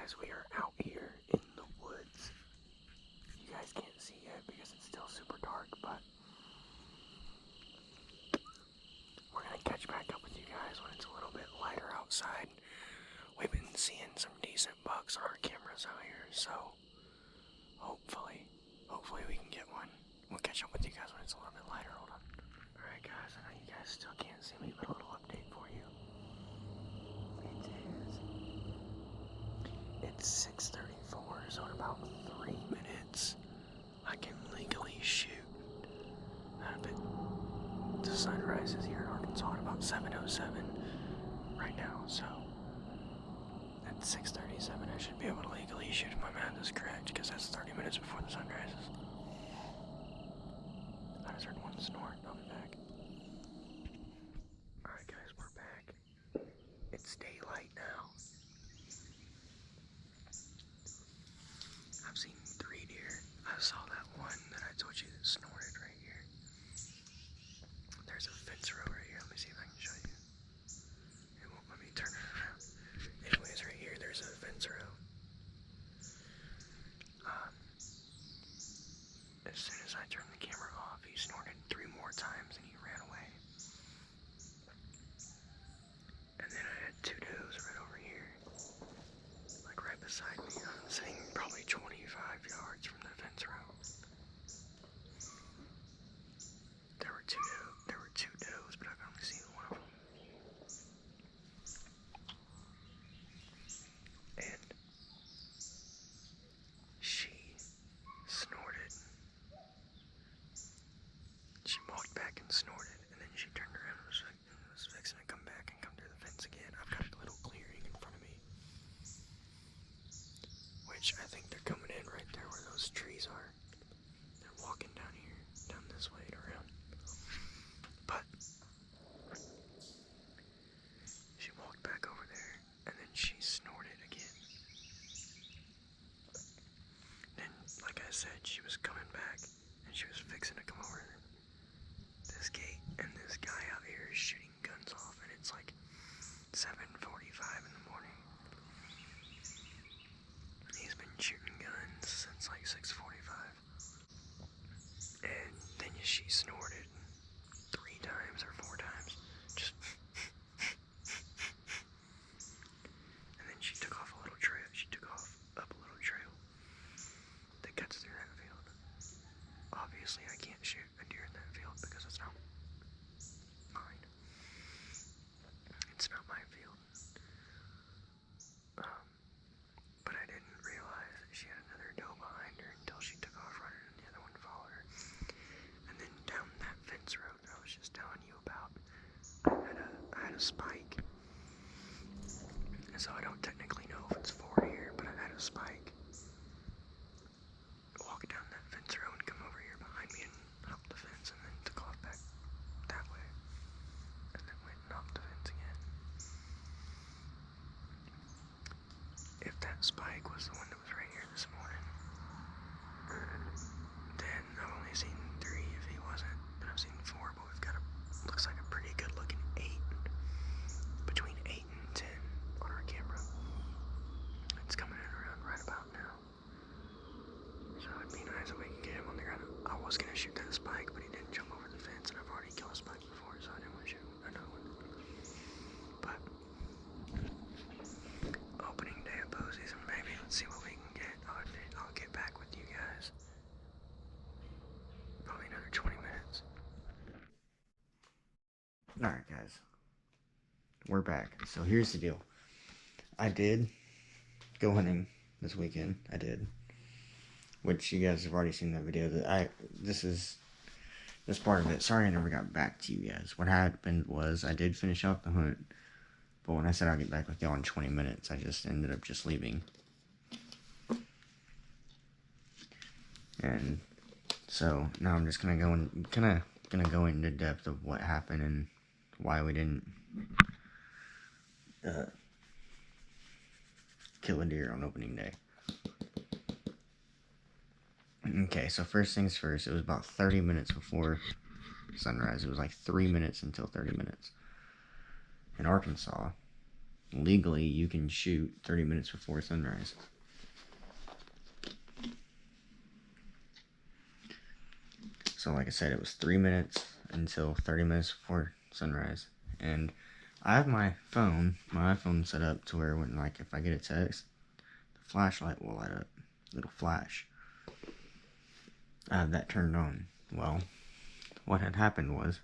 guys, we are out here in the woods. You guys can't see yet because it's still super dark, but we're gonna catch back up with you guys when it's a little bit lighter outside. We've been seeing some decent bucks on our cameras out here, so hopefully we can get one. We'll catch up with you guys when it's a little bit lighter. Hold on. Alright guys, I know you guys still can't see me, but a little update for you. It's 6:34, so in about 3 minutes, I can legally shoot. The sun rises here in Arkansas at about 7:07 right now, so at 6:37 I should be able to legally shoot if my math is correct, because that's 30 minutes before the sun rises. I just heard one snort. I'll be back. Alright guys, we're back. It's daylight now. I've seen 3 deer. I saw that one that I told you that snorted right here. There's a fence row right here. Let me see if I can show you. It won't let me turn it around. Anyways, right here, there's a fence row. As soon as I turned the camera off, he snorted 3 more times and he ran away. And then I had 2 does right over here, like right beside me. I'm sitting probably 25 yards from the fence row. There were two does, but I could only see one of them. And she snorted. She walked back and snorted, and then she turned around and was fixing to come back and come through the fence again. I've got a little clearing in front of me, which I think they're coming in right there where those trees are. They're walking down here, down this way and around. But she walked back over there, and then she snorted again. Then, like I said, she was coming back, and she was fixing to come over this gate, and this guy out here is shooting guns off, and it's like 7:45 in the morning. He's been shooting guns since like 6:45. And then she snorted 3 times or 4 times. Just and then she took off a little trail. She took off up a little trail that cuts through that field. Obviously I can't shoot a deer in that field because it's not mine. It's not my field. But I didn't realize that she had another doe behind her until she took off running and the other one followed her. And then down that fence road that I was just telling you about, I had a spike. And so I don't technically know if it's 4 here, but I had a spike. Walk down that fence row and come over here behind me and hop the fence, and then took off back that way. And then went and hopped the fence again. If that spike was the one that was right here this morning, then I've only seen 3 if he wasn't. And I've seen 4, but we've got looks like a pretty good looking 8. Between 8 and 10 on our camera. It's coming in around right about now. So it'd be nice if we could get him on the ground. I was gonna shoot that spike, but he didn't jump over the fence, and I've already killed a spike before, so I didn't want to shoot another one. But opening day of posies, and maybe let's see what we can get. I'll get back with you guys. Probably another 20 minutes. Alright guys, we're back. So here's the deal. I did go hunting this weekend. I did. Which you guys have already seen that video. This part of it. Sorry I never got back to you guys. What happened was I did finish out the hunt, but when I said I'll get back with y'all in 20 minutes, I just ended up just leaving. And so now I'm just gonna go into depth of what happened and why we didn't kill a deer on opening day. Okay, so first things first, it was about 30 minutes before sunrise. It was like 3 minutes until 30 minutes. In Arkansas, when legally you can shoot 30 minutes before sunrise. So like I said, it was 3 minutes until 30 minutes before sunrise. And I have my iPhone set up to where when, like, if I get a text, the flashlight will light up. It'll flash. I have that turned on. Well, what had happened was,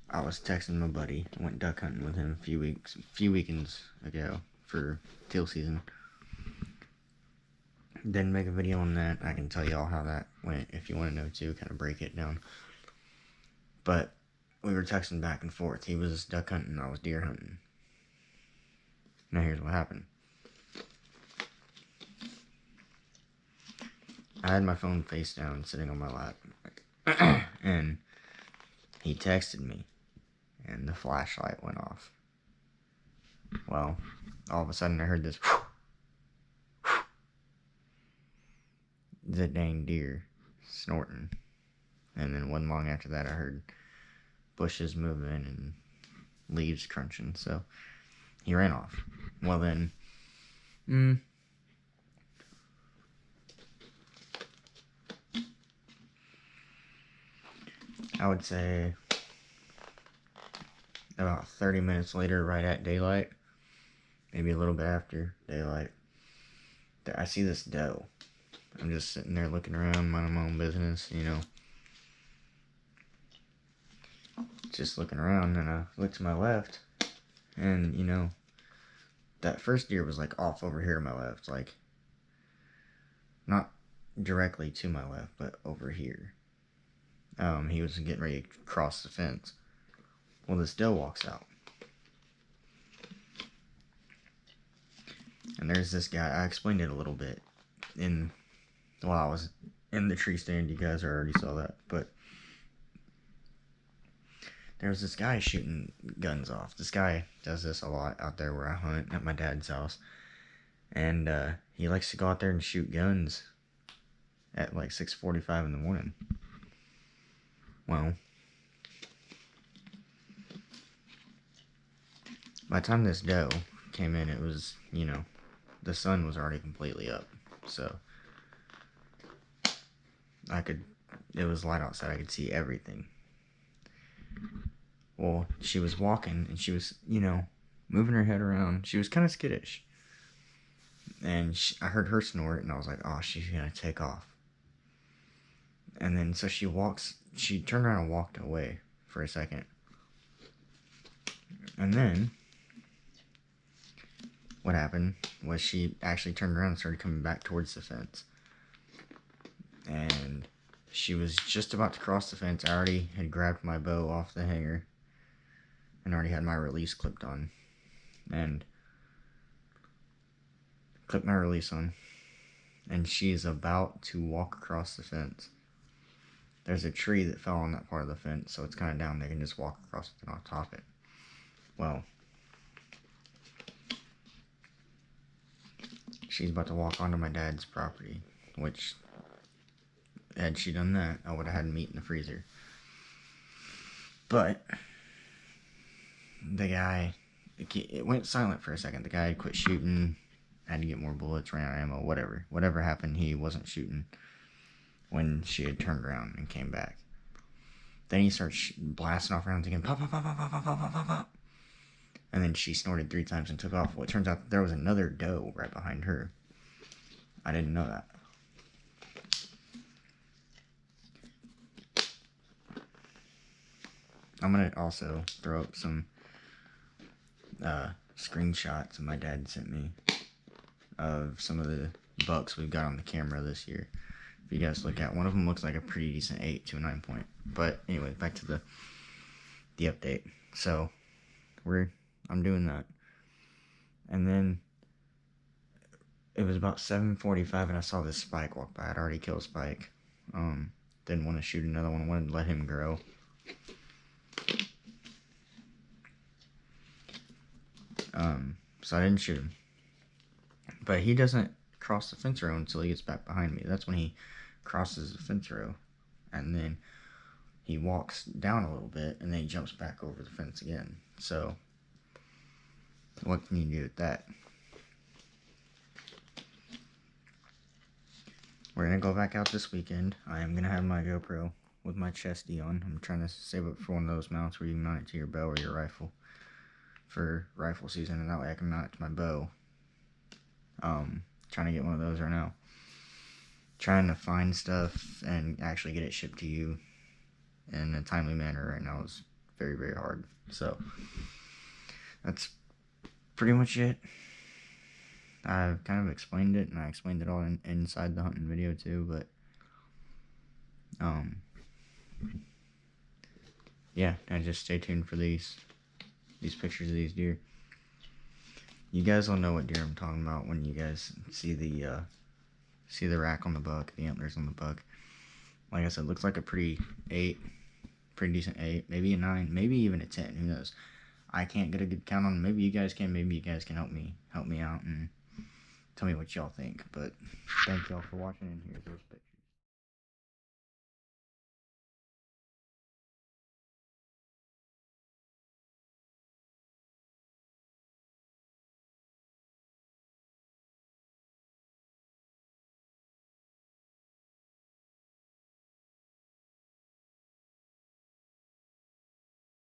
I was texting my buddy. I went duck hunting with him a few weekends ago for teal season. Didn't make a video on that. I can tell y'all how that went if you want to know too, kind of break it down. But we were texting back and forth. He was duck hunting, I was deer hunting. Now here's what happened. I had my phone face down, sitting on my lap. And he texted me. And the flashlight went off. Well, all of a sudden I heard this. The dang deer snorting. And then wasn't long after that I heard bushes moving and leaves crunching. So he ran off. Well then, I would say about 30 minutes later, right at daylight, maybe a little bit after daylight, I see this doe. I'm just sitting there looking around, minding my own business, you know. Just looking around, and I look to my left, and, you know, that first deer was, like, off over here to my left, like, not directly to my left, but over here. He was getting ready to cross the fence. Well, this doe walks out. And there's this guy. I explained it a little bit while I was in the tree stand. You guys already saw that. But there was this guy shooting guns off. This guy does this a lot out there where I hunt at my dad's house. And he likes to go out there and shoot guns at like 6:45 in the morning. Well, by the time this doe came in, it was, you know, the sun was already completely up. So it was light outside. I could see everything. Well, she was walking and she was, you know, moving her head around. She was kind of skittish. And I heard her snort and I was like, oh, she's going to take off. And then so she turned around and walked away for a second. And then what happened was she actually turned around and started coming back towards the fence. And she was just about to cross the fence. I already had grabbed my bow off the hanger and already had my release clipped on. And clipped my release on. And she's about to walk across the fence. There's a tree that fell on that part of the fence, so it's kind of down. They can just walk across it and not top it. Well, she's about to walk onto my dad's property, which, had she done that, I would have had meat in the freezer. But the guy, it went silent for a second. The guy had quit shooting, had to get more bullets, ran out of ammo, whatever. Whatever happened, he wasn't shooting when she had turned around and came back. Then he starts blasting off rounds again. Pop, pop, pop, pop, pop, pop, pop, pop, pop. And then she snorted 3 times and took off. Well, it turns out there was another doe right behind her. I didn't know that. I'm going to also throw up some screenshots my dad sent me of some of the bucks we've got on the camera this year. If you guys look at, one of them looks like a pretty decent 8 to a 9 point. But anyway, back to the update. So I'm doing that, and then it was about 7:45, and I saw this spike walk by. I'd already killed a spike. Didn't want to shoot another one. Wanted to let him grow. So I didn't shoot him. But he doesn't cross the fence row until he gets back behind me. That's when he crosses the fence row. And then he walks down a little bit and then he jumps back over the fence again. So what can you do with that? We're gonna go back out this weekend. I am gonna have my GoPro with my chest D on. I'm trying to save it for one of those mounts where you mount it to your bow or your rifle for rifle season, and that way I can mount it to my bow. Trying to get one of those right now. Trying to find stuff and actually get it shipped to you in a timely manner right now is very, very hard. So that's pretty much it. I've kind of explained it, and I explained it all inside the hunting video too, but yeah, now just stay tuned for these pictures of these deer. You guys will know what deer I'm talking about when you guys see the rack on the buck, the antlers on the buck. Like I said, looks like a pretty decent 8, maybe a 9, maybe even a 10, who knows. I can't get a good count on them. Maybe you guys can, maybe you guys can help me out and tell me what y'all think. But thank y'all for watching, and here's those pictures.